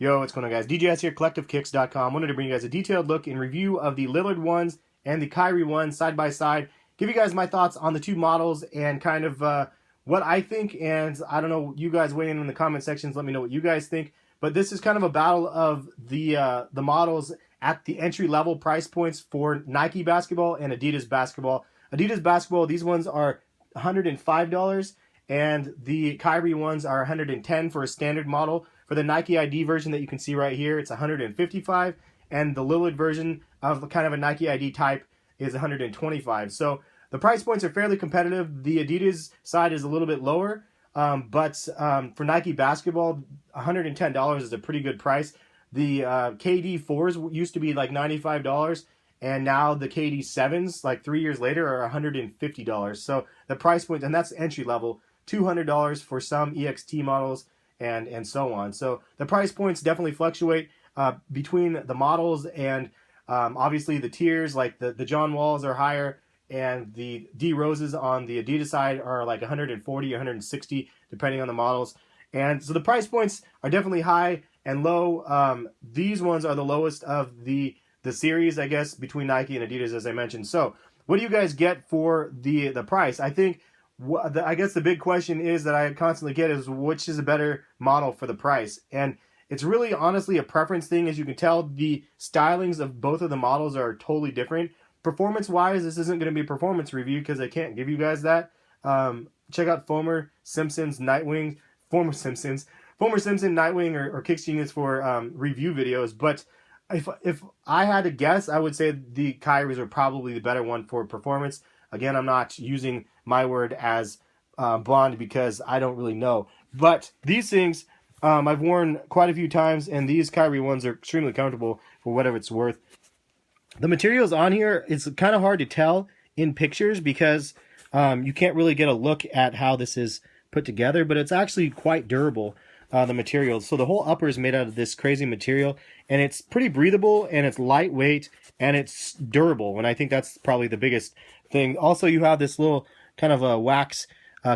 Yo, what's going on, guys? DJS here, CollectiveKicks.com. Wanted to bring you guys a detailed look and review of the Lillard ones and the Kyrie ones side by side. Give you guys my thoughts on the two models and kind of what I think. And I don't know, you guys weigh in the comment sections. Let me know what you guys think. But this is kind of a battle of the models at the entry level price points for Nike basketball and Adidas basketball. Adidas basketball, these ones are $105, and the Kyrie ones are $110 for a standard model. For the Nike ID version that you can see right here, it's $155, and the Lillard version of kind of a Nike ID type is $125. So the price points are fairly competitive. The Adidas side is a little bit lower, but for Nike basketball, $110 is a pretty good price. The KD 4s used to be like $95, and now the KD 7s, like 3 years later, are $150. So the price point, and that's entry level, $200 for some EXT models, and so on. So the price points definitely fluctuate between the models, and obviously the tiers, like the John Walls are higher, and the D Roses on the Adidas side are like 140, 160, depending on the models. And so the price points are definitely high and low. These ones are the lowest of the series, I guess, between Nike and Adidas, as I mentioned. So what do you guys get for the price? I think I guess the big question is that I constantly get is, which is a better model for the price? And it's really honestly a preference thing. As you can tell, the stylings of both of the models are totally different. Performance wise, this isn't going to be a performance review because I can't give you guys that. Check out Former Simpson, Nightwing, or Kicks Genius for review videos. But if I had to guess, I would say the Kyries are probably the better one for performance. Again, I'm not using my word as bond because I don't really know. But these things I've worn quite a few times, and these Kyrie ones are extremely comfortable for whatever it's worth. The materials on here, it's kind of hard to tell in pictures because you can't really get a look at how this is put together, but it's actually quite durable, the materials. So the whole upper is made out of this crazy material, and it's pretty breathable, and it's lightweight, and it's durable, and I think that's probably the biggest thing. Also, you have this little kind of a wax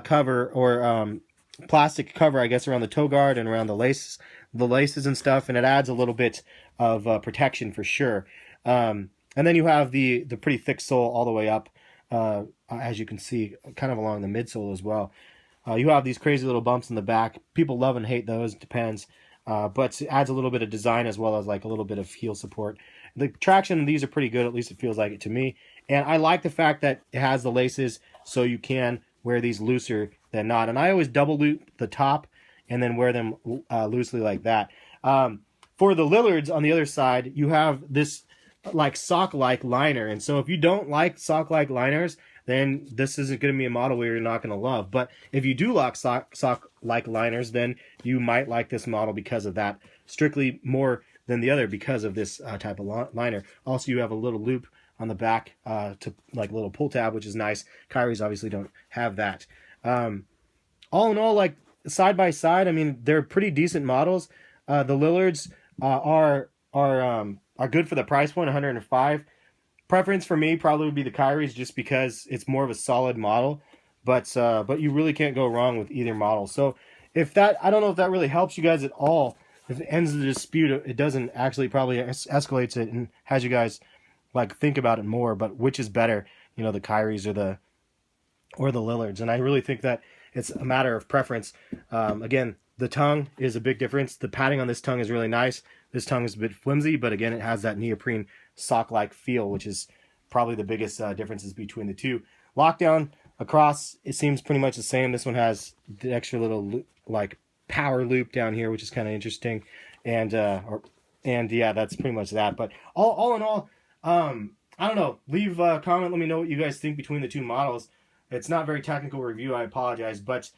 cover, or plastic cover, I guess, around the toe guard and around the laces and stuff, and it adds a little bit of protection for sure. And then you have the pretty thick sole all the way up, as you can see, kind of along the midsole as well. You have these crazy little bumps in the back. People love and hate those, depends. But it adds a little bit of design as well as like a little bit of heel support. The traction of these are pretty good, at least it feels like it to me. And I like the fact that it has the laces so you can wear these looser than not. And I always double loop the top and then wear them loosely like that. For the Lillards on the other side, you have this like sock-like liner. And so if you don't like sock-like liners, then this isn't going to be a model where you're not going to love. But if you do like sock-like liners, then you might like this model because of that. Strictly more than the other because of this type of liner. Also, you have a little loop on the back to like a little pull tab, which is nice. Kyrie's obviously don't have that. All in all, like side by side, I mean, they're pretty decent models. The Lillards are good for the price point, 105. Preference for me probably would be the Kyries just because it's more of a solid model, but you really can't go wrong with either model. So if that, I don't know if that really helps you guys at all. If it ends the dispute, it doesn't actually, probably escalates it and has you guys like think about it more. But which is better, you know, the Kyries or the Lillards? And I really think that it's a matter of preference. Again, the tongue is a big difference. The padding on this tongue is really nice. This tongue is a bit flimsy, but again, it has that neoprene sock-like feel, which is probably the biggest differences between the two. Lockdown across, it seems pretty much the same. This one has the extra little like power loop down here, which is kind of interesting. And yeah, that's pretty much that. But all in all, I don't know. Leave a comment. Let me know what you guys think between the two models. It's not very technical review. I apologize, but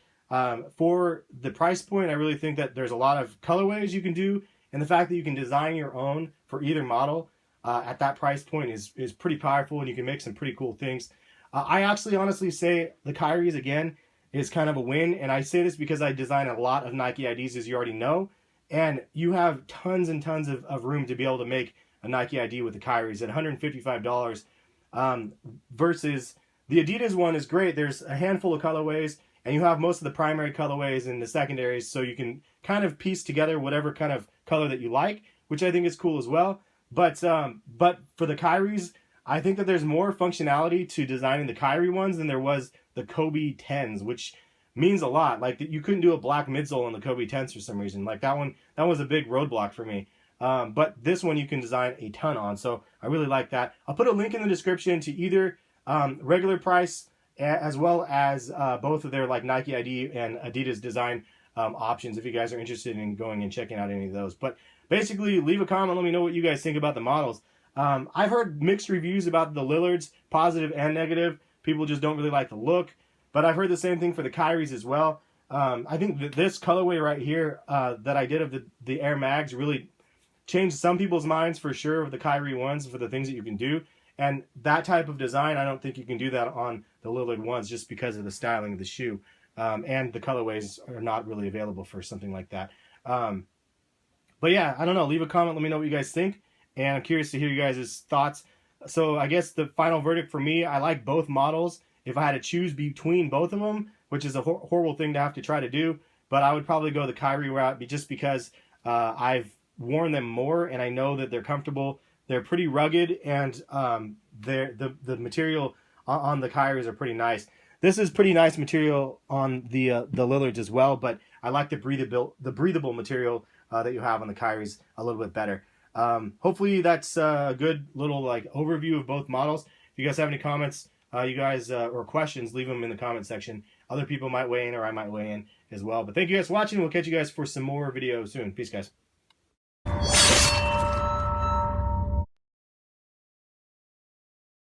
for the price point, I really think that there's a lot of colorways you can do, and the fact that you can design your own for either model at that price point is pretty powerful, and you can make some pretty cool things. I actually honestly say the Kyries again is kind of a win, and I say this because I design a lot of Nike IDs, as you already know, and you have tons and tons of room to be able to make a Nike ID with the Kyries at $155 versus the Adidas one is great. There's a handful of colorways, and you have most of the primary colorways and the secondaries, so you can kind of piece together whatever kind of color that you like, which I think is cool as well. But for the Kyries, I think that there's more functionality to designing the Kyrie ones than there was the Kobe 10s, which means a lot. Like, you couldn't do a black midsole on the Kobe 10s for some reason. Like, that was a big roadblock for me. But this one you can design a ton on, so I really like that. I'll put a link in the description to either regular price as well as both of their like Nike ID and Adidas design options if you guys are interested in going and checking out any of those. But basically, leave a comment, let me know what you guys think about the models. I've heard mixed reviews about the Lillards, positive and negative. People just don't really like the look, but I've heard the same thing for the Kyries as well. I think that this colorway right here that I did of the Air Mags really changed some people's minds for sure of the Kyrie ones for the things that you can do. And that type of design, I don't think you can do that on the Lillard ones just because of the styling of the shoe. And the colorways are not really available for something like that. But yeah, I don't know. Leave a comment. Let me know what you guys think. And I'm curious to hear you guys' thoughts. So I guess the final verdict for me, I like both models. If I had to choose between both of them, which is a horrible thing to have to try to do, but I would probably go the Kyrie route just because I've worn them more and I know that they're comfortable. They're pretty rugged, and the material on the Kyries are pretty nice. This is pretty nice material on the Lillards as well, but I like the breathable material that you have on the Kyries a little bit better. Hopefully that's a good little like overview of both models. If you guys have any comments, or questions, leave them in the comment section. Other people might weigh in, or I might weigh in as well. But thank you guys for watching. We'll catch you guys for some more videos soon. Peace, guys.